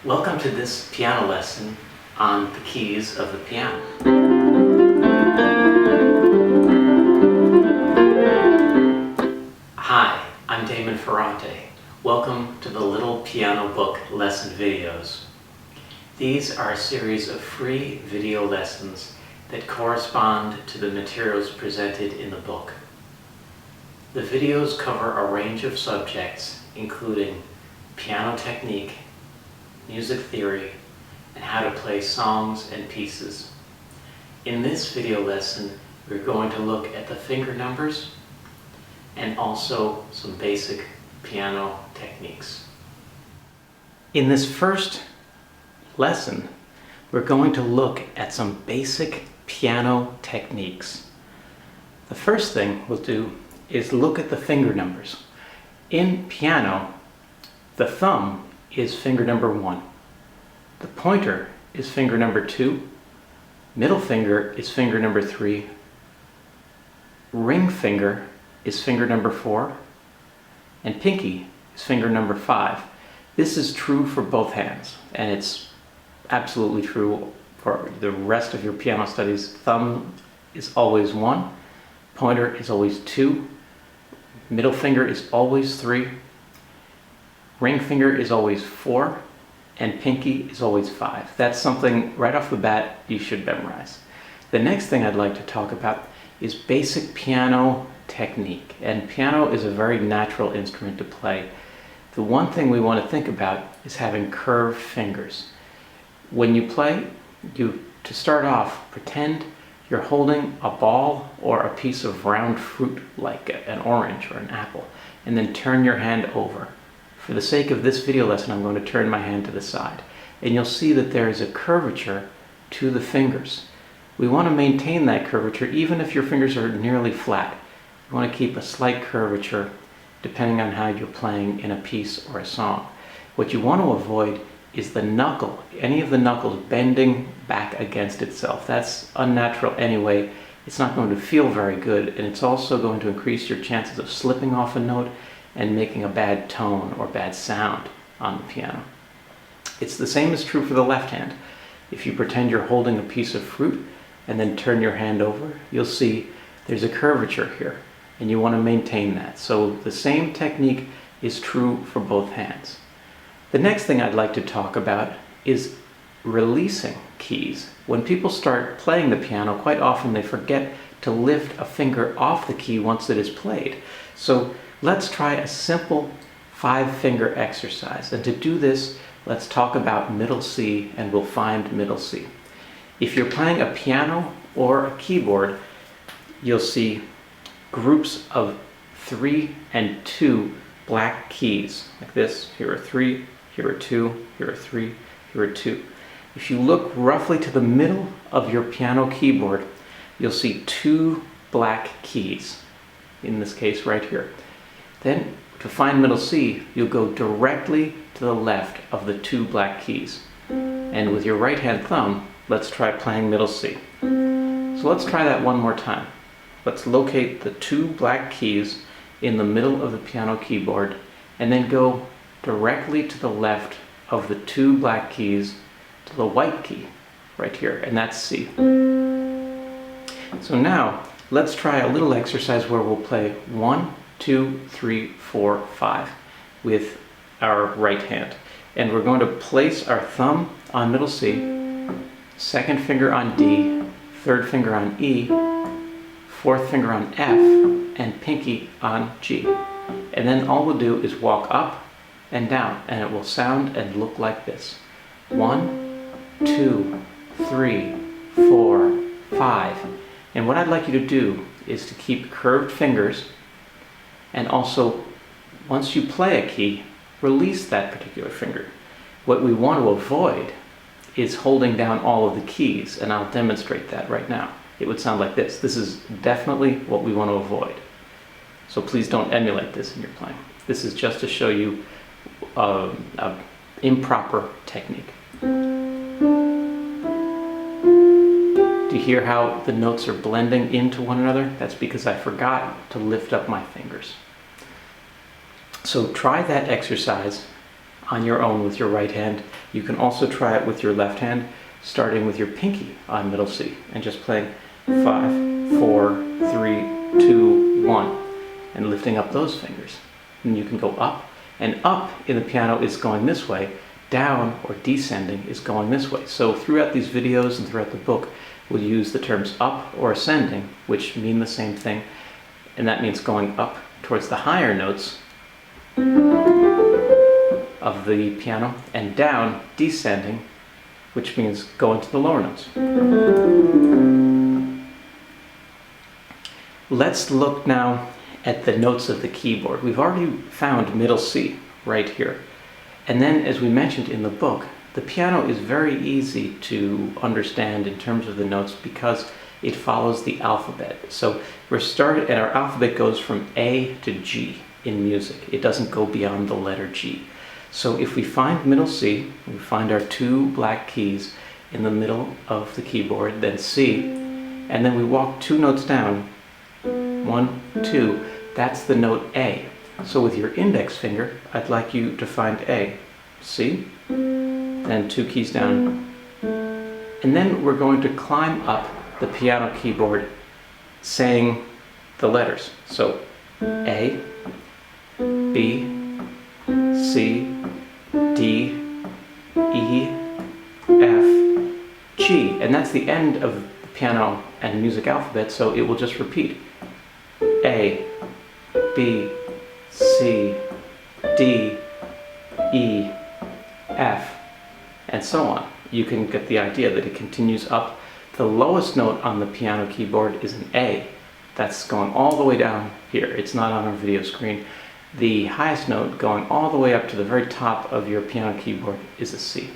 Welcome to this piano lesson on the keys of the piano. Hi, I'm Damon Ferrante. Welcome to the Little Piano Book lesson videos. These are a series of free video lessons that correspond to the materials presented in the book. The videos cover a range of subjects including piano technique, music theory, and how to play songs and pieces. In this video lesson, we're going to look at the finger numbers and also some basic piano techniques. In this first lesson, we're going to look at some basic piano techniques. The first thing we'll do is look at the finger numbers. In piano, the thumb is finger number 1. The pointer is finger number 2. Middle finger is finger number 3. Ring finger is finger number 4. And pinky is finger number 5. This is true for both hands, and it's absolutely true for the rest of your piano studies. Thumb is always 1. Pointer is always 2. Middle finger is always 3. Ring finger is always 4, and pinky is always 5. That's something right off the bat you should memorize. The next thing I'd like to talk about is basic piano technique. And piano is a very natural instrument to play. The one thing we want to think about is having curved fingers. When you play, to start off, pretend you're holding a ball or a piece of round fruit like an orange or an apple, and then turn your hand over. For the sake of this video lesson, I'm going to turn my hand to the side, and you'll see that there is a curvature to the fingers. We want to maintain that curvature even if your fingers are nearly flat. You want to keep a slight curvature depending on how you're playing in a piece or a song. What you want to avoid is the knuckle, any of the knuckles bending back against itself. That's unnatural anyway. It's not going to feel very good, and it's also going to increase your chances of slipping off a note and making a bad tone or bad sound on the piano. It's the same is true for the left hand. If you pretend you're holding a piece of fruit and then turn your hand over, you'll see there's a curvature here, and you want to maintain that. So the same technique is true for both hands. The next thing I'd like to talk about is releasing keys. When people start playing the piano, quite often they forget to lift a finger off the key once it is played. So let's try a simple 5-finger exercise. And to do this, let's talk about middle C, and we'll find middle C. If you're playing a piano or a keyboard, you'll see groups of 3 and 2 black keys, like this. Here are 3, here are 2, here are 3, here are 2. If you look roughly to the middle of your piano keyboard, you'll see 2 black keys, in this case right here. Then, to find middle C, you'll go directly to the left of the 2 black keys. And with your right hand thumb, let's try playing middle C. So let's try that one more time. Let's locate the 2 black keys in the middle of the piano keyboard, and then go directly to the left of the 2 black keys to the white key right here, and that's C. So now let's try a little exercise where we'll play 1, 2, 3, 4, 5 with our right hand. And we're going to place our thumb on middle C, second finger on D, third finger on E, fourth finger on F, and pinky on G. And then all we'll do is walk up and down, and it will sound and look like this. 1, 2, 3, 4, 5. And what I'd like you to do is to keep curved fingers, and also, once you play a key, release that particular finger. What we want to avoid is holding down all of the keys, and I'll demonstrate that right now. It would sound like this. This is definitely what we want to avoid. So please don't emulate this in your playing. This is just to show you an improper technique. Do you hear how the notes are blending into one another? That's because I forgot to lift up my fingers. So try that exercise on your own with your right hand. You can also try it with your left hand, starting with your pinky on middle C and just playing 5, 4, 3, 2, 1 and lifting up those fingers. And you can go up, and up in the piano is going this way, down or descending is going this way. So throughout these videos and throughout the book, we'll use the terms up or ascending, which mean the same thing, and that means going up towards the higher notes of the piano, and down, descending, which means going to the lower notes. Let's look now at the notes of the keyboard. We've already found middle C right here. And then, as we mentioned in the book, the piano is very easy to understand in terms of the notes because it follows the alphabet. So we're started, and our alphabet goes from A to G in music. It doesn't go beyond the letter G. So if we find middle C, we find our two black keys in the middle of the keyboard, then C, and then we walk 2 notes down, 1, 2, that's the note A. So with your index finger, I'd like you to find A, C, then 2 keys down, and then we're going to climb up the piano keyboard saying the letters. So A, B, C, D, E, F, G, and that's the end of the piano and music alphabet, so it will just repeat. A, B, C, D, E, F, and so on. You can get the idea that it continues up. The lowest note on the piano keyboard is an A. That's going all the way down here. It's not on our video screen. The highest note going all the way up to the very top of your piano keyboard is a C.